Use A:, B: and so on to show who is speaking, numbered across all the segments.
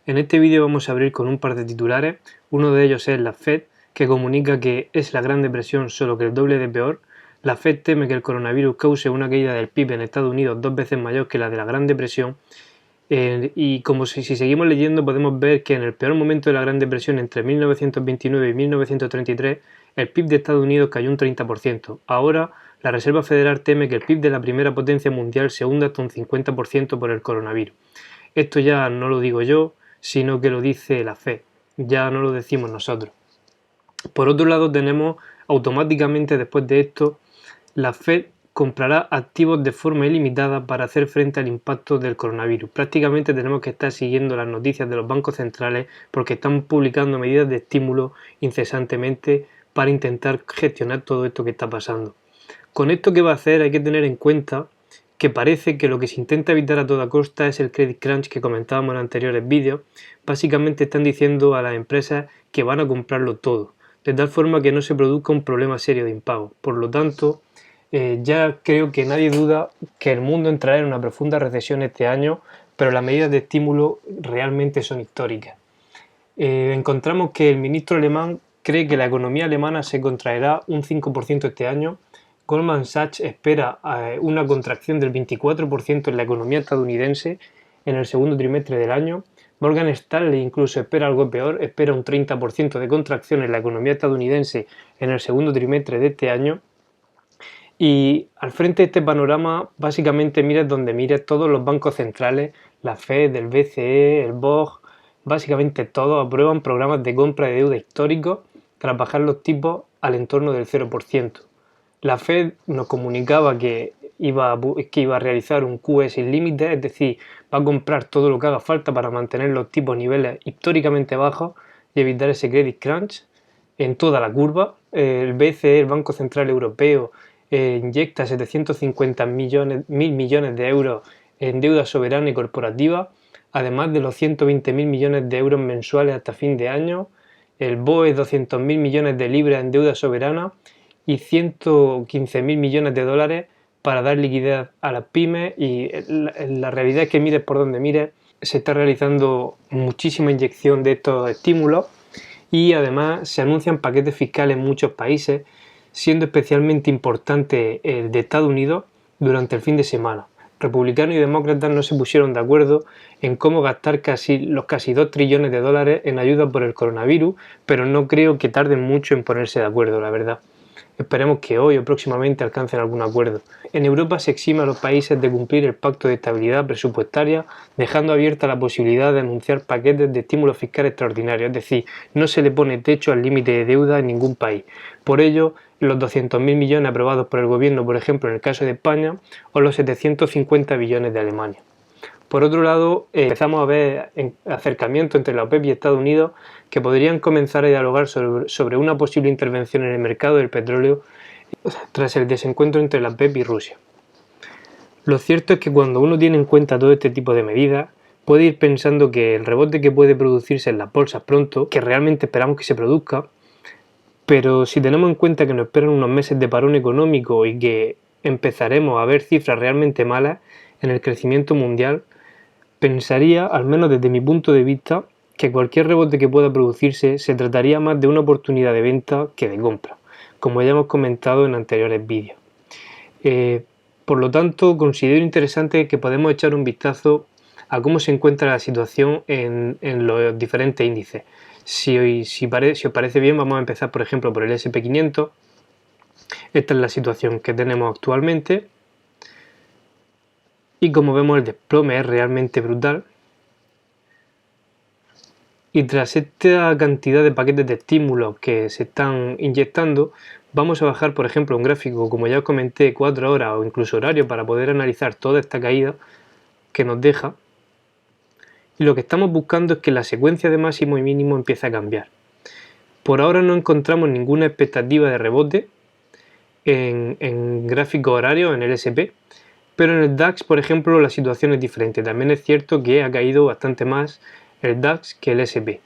A: En este vídeo vamos a abrir con un par de titulares. Uno de ellos es la Fed, que comunica que es la Gran Depresión solo que el doble de peor. La Fed teme que el coronavirus cause una caída del PIB en Estados Unidos 2 veces mayor que la de la Gran Depresión. Y como si seguimos leyendo podemos ver que en el peor momento de la Gran Depresión, entre 1929 y 1933, el PIB de Estados Unidos cayó un 30%. Ahora la Reserva Federal teme que el PIB de la primera potencia mundial se hunda hasta un 50% por el coronavirus. Esto ya no lo digo yo, sino que lo dice la Fed, ya no lo decimos nosotros. Por otro lado, tenemos automáticamente después de esto, la Fed comprará activos de forma ilimitada para hacer frente al impacto del coronavirus. Prácticamente tenemos que estar siguiendo las noticias de los bancos centrales porque están publicando medidas de estímulo incesantemente para intentar gestionar todo esto que está pasando. Con esto que va a hacer hay que tener en cuenta que parece que lo que se intenta evitar a toda costa es el credit crunch que comentábamos en anteriores vídeos. Básicamente están diciendo a las empresas que van a comprarlo todo, de tal forma que no se produzca un problema serio de impago. Por lo tanto, ya creo que nadie duda que el mundo entrará en una profunda recesión este año, pero las medidas de estímulo realmente son históricas. Encontramos que el ministro alemán cree que la economía alemana se contraerá un 5% este año. Goldman Sachs espera una contracción del 24% en la economía estadounidense en el segundo trimestre del año. Morgan Stanley incluso espera algo peor, espera un 30% de contracción en la economía estadounidense en el segundo trimestre de este año. Y al frente de este panorama, básicamente mires donde mires, todos los bancos centrales, la Fed, el BCE, el BOJ, básicamente todos aprueban programas de compra de deuda históricos tras bajar los tipos al entorno del 0%. La Fed nos comunicaba que iba a realizar un QE sin límites, es decir, va a comprar todo lo que haga falta para mantener los tipos a niveles históricamente bajos y evitar ese credit crunch en toda la curva. El BCE, el Banco Central Europeo, inyecta 750 mil millones de euros en deuda soberana y corporativa, además de los 120.000 millones de euros mensuales hasta fin de año. El BOE 200.000 millones de libras en deuda soberana y 115.000 millones de dólares para dar liquidez a las pymes. Y la realidad es que mires por donde mires, se está realizando muchísima inyección de estos estímulos y además se anuncian paquetes fiscales en muchos países, siendo especialmente importante el de Estados Unidos durante el fin de semana. Republicanos y demócratas no se pusieron de acuerdo en cómo gastar los casi 2 trillones de dólares en ayuda por el coronavirus, pero no creo que tarden mucho en ponerse de acuerdo, la verdad. Esperemos que hoy o próximamente alcancen algún acuerdo. En Europa se exime a los países de cumplir el Pacto de Estabilidad Presupuestaria, dejando abierta la posibilidad de anunciar paquetes de estímulo fiscal extraordinarios, es decir, no se le pone techo al límite de deuda en ningún país. Por ello, los 200.000 millones aprobados por el gobierno, por ejemplo, en el caso de España, o los 750 billones de Alemania. Por otro lado, empezamos a ver acercamientos entre la OPEP y Estados Unidos que podrían comenzar a dialogar sobre una posible intervención en el mercado del petróleo tras el desencuentro entre la OPEP y Rusia. Lo cierto es que cuando uno tiene en cuenta todo este tipo de medidas, puede ir pensando que el rebote que puede producirse en las bolsas pronto, que realmente esperamos que se produzca, pero si tenemos en cuenta que nos esperan unos meses de parón económico y que empezaremos a ver cifras realmente malas en el crecimiento mundial, pensaría, al menos desde mi punto de vista, que cualquier rebote que pueda producirse se trataría más de una oportunidad de venta que de compra, como ya hemos comentado en anteriores vídeos. Por lo tanto, considero interesante que podemos echar un vistazo a cómo se encuentra la situación en los diferentes índices. Si os parece bien, vamos a empezar, por ejemplo, por el S&P 500. Esta es la situación que tenemos actualmente. Y como vemos, el desplome es realmente brutal. Y tras esta cantidad de paquetes de estímulos que se están inyectando, vamos a bajar, por ejemplo, un gráfico, como ya os comenté, 4 horas o incluso horario para poder analizar toda esta caída que nos deja. Y lo que estamos buscando es que la secuencia de máximo y mínimo empiece a cambiar. Por ahora no encontramos ninguna expectativa de rebote en gráfico horario en el S&P, pero en el DAX, por ejemplo, la situación es diferente. También es cierto que ha caído bastante más el DAX que el S&P.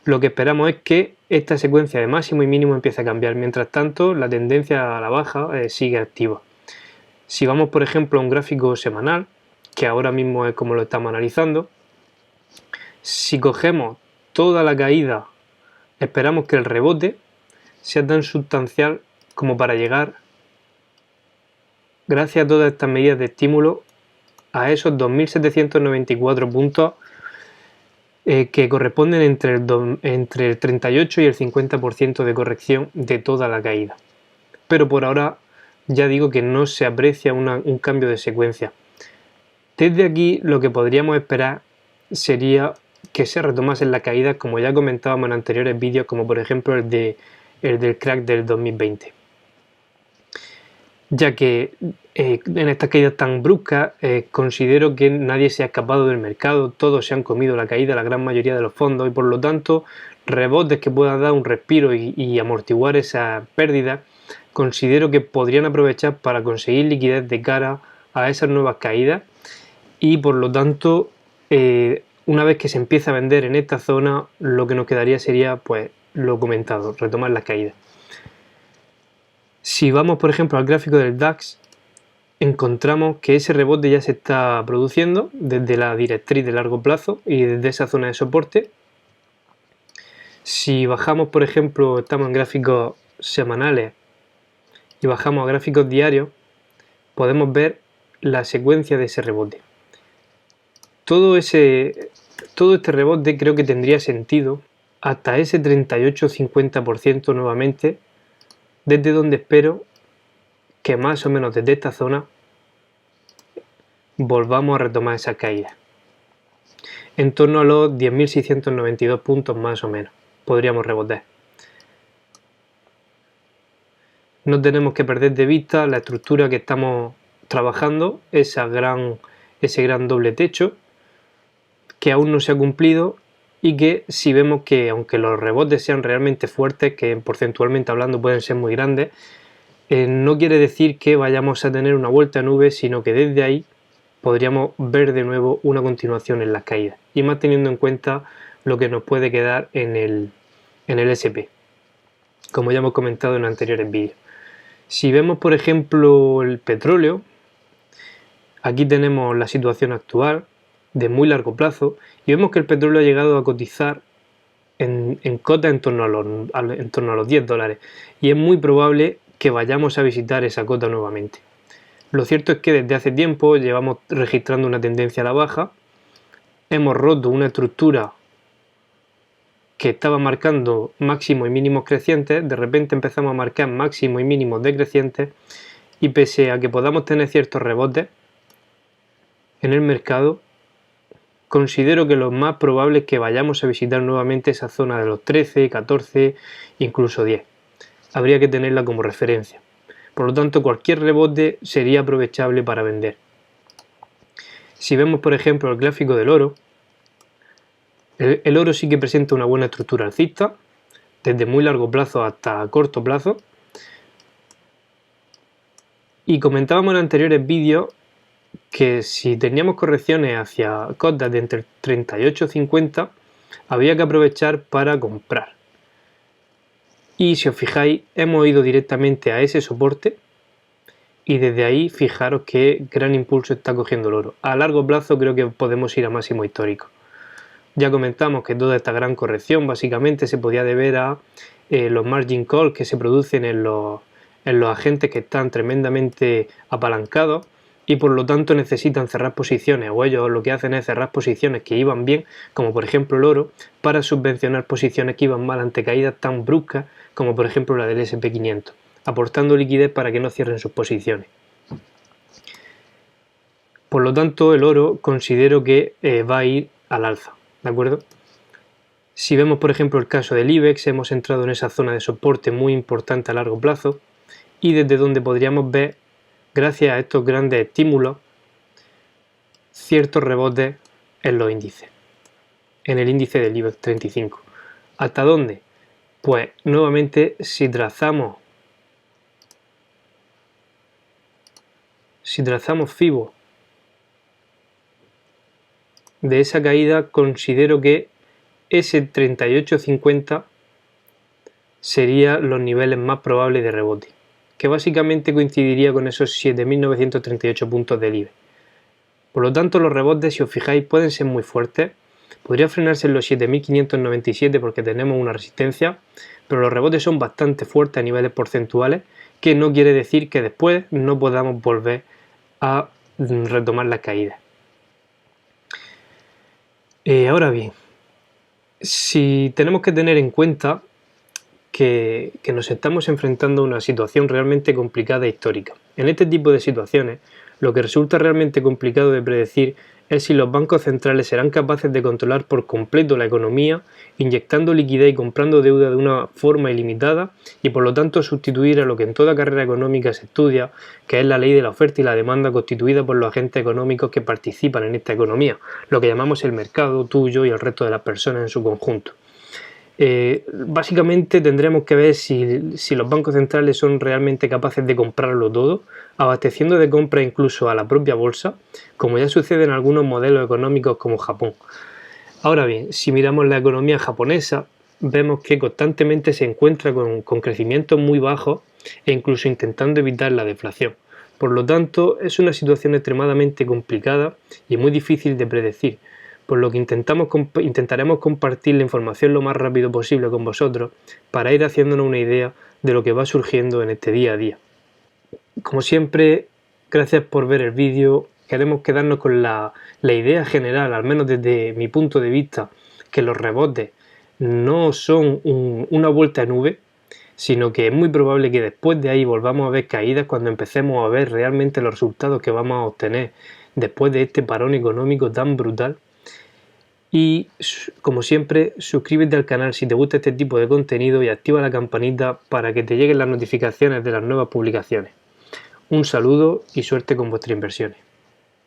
A: lo que esperamos es que esta secuencia de máximo y mínimo empiece a cambiar. Mientras tanto, la tendencia a la baja sigue activa. Si vamos, por ejemplo, a un gráfico semanal, que ahora mismo es como lo estamos analizando, si cogemos toda la caída, esperamos que el rebote sea tan sustancial como para llegar, gracias a todas estas medidas de estímulo, a esos 2.794 puntos que corresponden entre el 38 y el 50% de corrección de toda la caída. Pero por ahora ya digo que no se aprecia un cambio de secuencia. Desde aquí lo que podríamos esperar sería que se retomasen las caídas, como ya comentábamos en anteriores vídeos, como por ejemplo el del crack del 2020. Ya que en estas caídas tan bruscas considero que nadie se ha escapado del mercado, todos se han comido la caída, la gran mayoría de los fondos, y por lo tanto rebotes que puedan dar un respiro y amortiguar esas pérdidas, considero que podrían aprovechar para conseguir liquidez de cara a esas nuevas caídas, y por lo tanto una vez que se empieza a vender en esta zona, lo que nos quedaría sería, pues lo comentado, retomar las caídas. Si vamos, por ejemplo, al gráfico del DAX, encontramos que ese rebote ya se está produciendo desde la directriz de largo plazo y desde esa zona de soporte. Si bajamos, por ejemplo, estamos en gráficos semanales y bajamos a gráficos diarios, podemos ver la secuencia de ese rebote. Todo este rebote creo que tendría sentido hasta ese 38-50% nuevamente, desde donde espero que más o menos desde esta zona volvamos a retomar esa caída. En torno a los 10.692 puntos más o menos podríamos rebotar. No tenemos que perder de vista la estructura que estamos trabajando, ese gran doble techo que aún no se ha cumplido, y que si vemos que aunque los rebotes sean realmente fuertes, que porcentualmente hablando pueden ser muy grandes, no quiere decir que vayamos a tener una vuelta a nube, sino que desde ahí podríamos ver de nuevo una continuación en las caídas, y más teniendo en cuenta lo que nos puede quedar en el SP, como ya hemos comentado en anteriores vídeos. Si vemos, por ejemplo, el petróleo, aquí tenemos la situación actual de muy largo plazo y vemos que el petróleo ha llegado a cotizar en cotas en torno a los $10, y es muy probable que vayamos a visitar esa cota nuevamente. Lo cierto es que desde hace tiempo llevamos registrando una tendencia a la baja, hemos roto una estructura que estaba marcando máximos y mínimos crecientes, de repente empezamos a marcar máximos y mínimos decrecientes, y pese a que podamos tener ciertos rebotes en el mercado, considero que lo más probable es que vayamos a visitar nuevamente esa zona de los 13, 14, incluso 10. Habría que tenerla como referencia. Por lo tanto, cualquier rebote sería aprovechable para vender. Si vemos, por ejemplo, el gráfico del oro, el oro sí que presenta una buena estructura alcista, desde muy largo plazo hasta corto plazo. Y comentábamos en anteriores vídeos que si teníamos correcciones hacia cotas de entre 38 y 50, había que aprovechar para comprar. Y si os fijáis, hemos ido directamente a ese soporte, y desde ahí fijaros qué gran impulso está cogiendo el oro. A largo plazo creo que podemos ir a máximo histórico. Ya comentamos que toda esta gran corrección básicamente se podía deber a los margin calls que se producen en los agentes que están tremendamente apalancados y por lo tanto necesitan cerrar posiciones, o ellos lo que hacen es cerrar posiciones que iban bien, como por ejemplo el oro, para subvencionar posiciones que iban mal ante caídas tan bruscas como por ejemplo la del S&P 500, aportando liquidez para que no cierren sus posiciones. Por lo tanto, el oro considero que va a ir al alza, ¿de acuerdo? Si vemos, por ejemplo, el caso del IBEX, hemos entrado en esa zona de soporte muy importante a largo plazo, y desde donde podríamos ver, gracias a estos grandes estímulos, ciertos rebotes en los índices, en el índice del IBEX 35. ¿Hasta dónde? Pues nuevamente, si trazamos FIBO de esa caída, considero que ese 38,50 serían los niveles más probables de rebote, que básicamente coincidiría con esos 7.938 puntos del IBEX. Por lo tanto, los rebotes, si os fijáis, pueden ser muy fuertes. Podría frenarse en los 7.597 porque tenemos una resistencia, pero los rebotes son bastante fuertes a niveles porcentuales, que no quiere decir que después no podamos volver a retomar las caídas. Ahora bien, si tenemos que tener en cuenta que nos estamos enfrentando a una situación realmente complicada e histórica. En este tipo de situaciones, lo que resulta realmente complicado de predecir es si los bancos centrales serán capaces de controlar por completo la economía, inyectando liquidez y comprando deuda de una forma ilimitada y por lo tanto sustituir a lo que en toda carrera económica se estudia, que es la ley de la oferta y la demanda constituida por los agentes económicos que participan en esta economía, lo que llamamos el mercado, tuyo y el resto de las personas en su conjunto. Básicamente tendremos que ver si los bancos centrales son realmente capaces de comprarlo todo, abasteciendo de compra incluso a la propia bolsa, como ya sucede en algunos modelos económicos como Japón. Ahora bien, si miramos la economía japonesa, vemos que constantemente se encuentra con crecimientos muy bajos e incluso intentando evitar la deflación. Por lo tanto, es una situación extremadamente complicada y muy difícil de predecir, por lo que intentaremos compartir la información lo más rápido posible con vosotros para ir haciéndonos una idea de lo que va surgiendo en este día a día. Como siempre, gracias por ver el vídeo. Queremos quedarnos con la idea general, al menos desde mi punto de vista, que los rebotes no son una vuelta en V, sino que es muy probable que después de ahí volvamos a ver caídas cuando empecemos a ver realmente los resultados que vamos a obtener después de este parón económico tan brutal. Y como siempre, suscríbete al canal si te gusta este tipo de contenido y activa la campanita para que te lleguen las notificaciones de las nuevas publicaciones. Un saludo y suerte con vuestras inversiones.